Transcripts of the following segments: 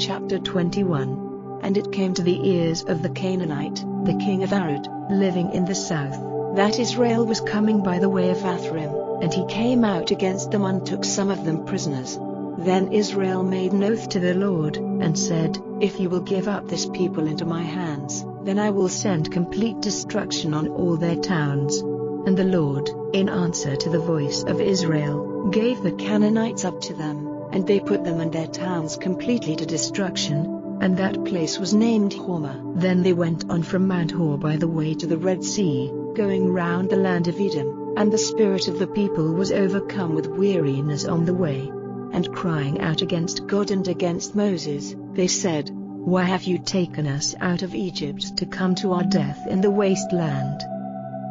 Chapter 21. And it came to the ears of the Canaanite, the king of Arad, living in the south, that Israel was coming by the way of Athrim, and he came out against them and took some of them prisoners. Then Israel made an oath to the Lord, and said, If you will give up this people into my hands, then I will send complete destruction on all their towns. And the Lord, in answer to the voice of Israel, gave the Canaanites up to them, and they put them and their towns completely to destruction, and that place was named Hormah. Then they went on from Mount Hor by the way to the Red Sea, going round the land of Edom, and the spirit of the people was overcome with weariness on the way. And crying out against God and against Moses, they said, Why have you taken us out of Egypt to come to our death in the waste land?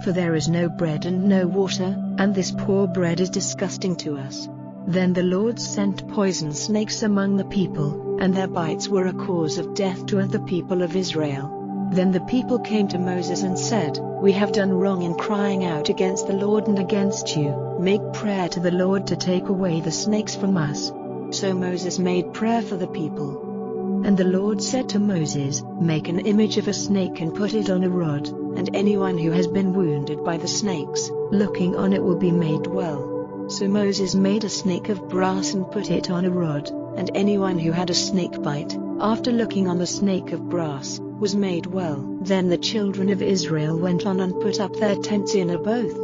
For there is no bread and no water, and this poor bread is disgusting to us. Then the Lord sent poison snakes among the people, and their bites were a cause of death to the people of Israel. Then the people came to Moses and said, We have done wrong in crying out against the Lord and against you. Make prayer to the Lord to take away the snakes from us. So Moses made prayer for the people. And the Lord said to Moses, Make an image of a snake and put it on a rod, and anyone who has been wounded by the snakes, looking on it will be made well. So Moses made a snake of brass and put it on a rod, and anyone who had a snake bite, after looking on the snake of brass, was made well. Then the children of Israel went on and put up their tents in Oboth.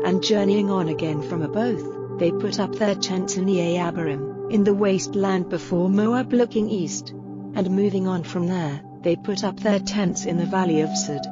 And journeying on again from Oboth, they put up their tents in Abarim, in the waste land before Moab looking east. And moving on from there, they put up their tents in the valley of Sud.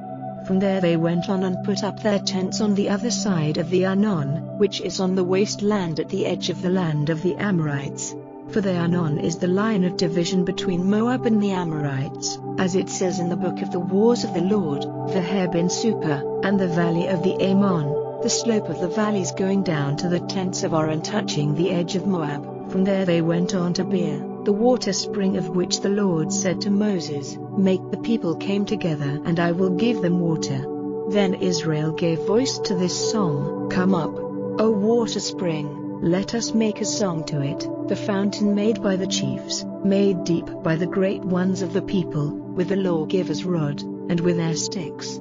From there they went on and put up their tents on the other side of the Arnon, which is on the waste land at the edge of the land of the Amorites. For the Arnon is the line of division between Moab and the Amorites, as it says in the book of the wars of the Lord, the Heb-in Supah, and the valley of the Ammon, the slope of the valleys going down to the tents of Ar and touching the edge of Moab. From there they went on to Beer, the water spring of which the Lord said to Moses, Make the people came together and I will give them water. Then Israel gave voice to this song, Come up, O water spring, let us make a song to it, the fountain made by the chiefs, made deep by the great ones of the people, with the lawgiver's rod, and with their sticks.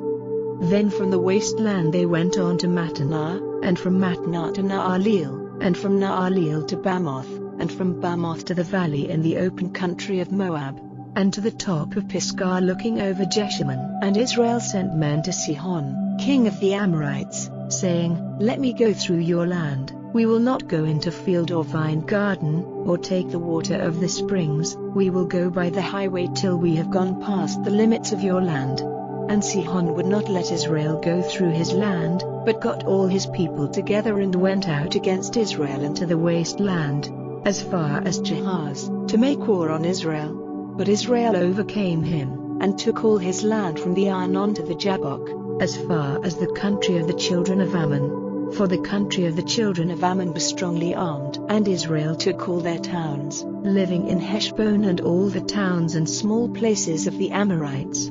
Then from the waste land they went on to Mattanah, and from Mattanah to Naaleel, and from Naaleel to Bamoth, and from Bamoth to the valley in the open country of Moab, and to the top of Pisgah looking over Jeshimon. And Israel sent men to Sihon, king of the Amorites, saying, Let me go through your land, we will not go into field or vine garden, or take the water of the springs, we will go by the highway till we have gone past the limits of your land. And Sihon would not let Israel go through his land, but got all his people together and went out against Israel into the waste land, as far as Jahaz, to make war on Israel. But Israel overcame him, and took all his land from the Arnon to the Jabbok, as far as the country of the children of Ammon. For the country of the children of Ammon was strongly armed. And Israel took all their towns, living in Heshbon and all the towns and small places of the Amorites.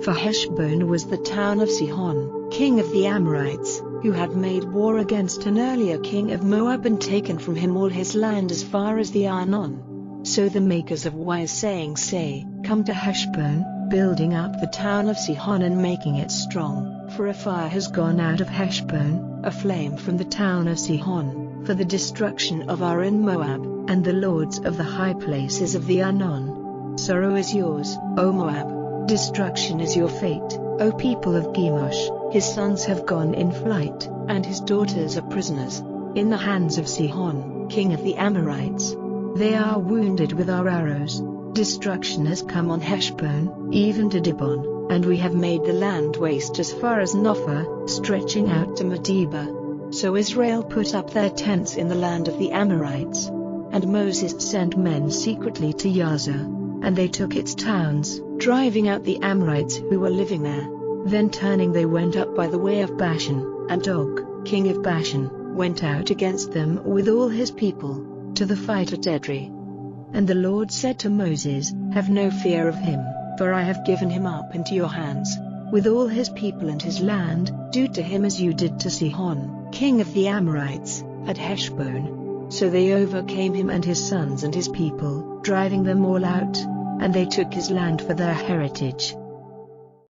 For Heshbon was the town of Sihon, king of the Amorites, who had made war against an earlier king of Moab and taken from him all his land as far as the Arnon. So the makers of wise sayings say, Come to Heshbon, building up the town of Sihon and making it strong, for a fire has gone out of Heshbon, a flame from the town of Sihon, for the destruction of Ar and Moab, and the lords of the high places of the Arnon. Sorrow is yours, O Moab. Destruction is your fate, O people of Chemosh. His sons have gone in flight, and his daughters are prisoners, in the hands of Sihon, king of the Amorites. They are wounded with our arrows. Destruction has come on Heshbon, even to Dibon, and we have made the land waste as far as Nophah, stretching out to Medeba. So Israel put up their tents in the land of the Amorites. And Moses sent men secretly to Yazer, and they took its towns, driving out the Amorites who were living there. Then turning they went up by the way of Bashan, and Og, king of Bashan, went out against them with all his people, to the fight at Edrei. And the Lord said to Moses, Have no fear of him, for I have given him up into your hands, with all his people and his land. Do to him as you did to Sihon, king of the Amorites, at Heshbon. So they overcame him and his sons and his people, driving them all out. and they took his land for their heritage.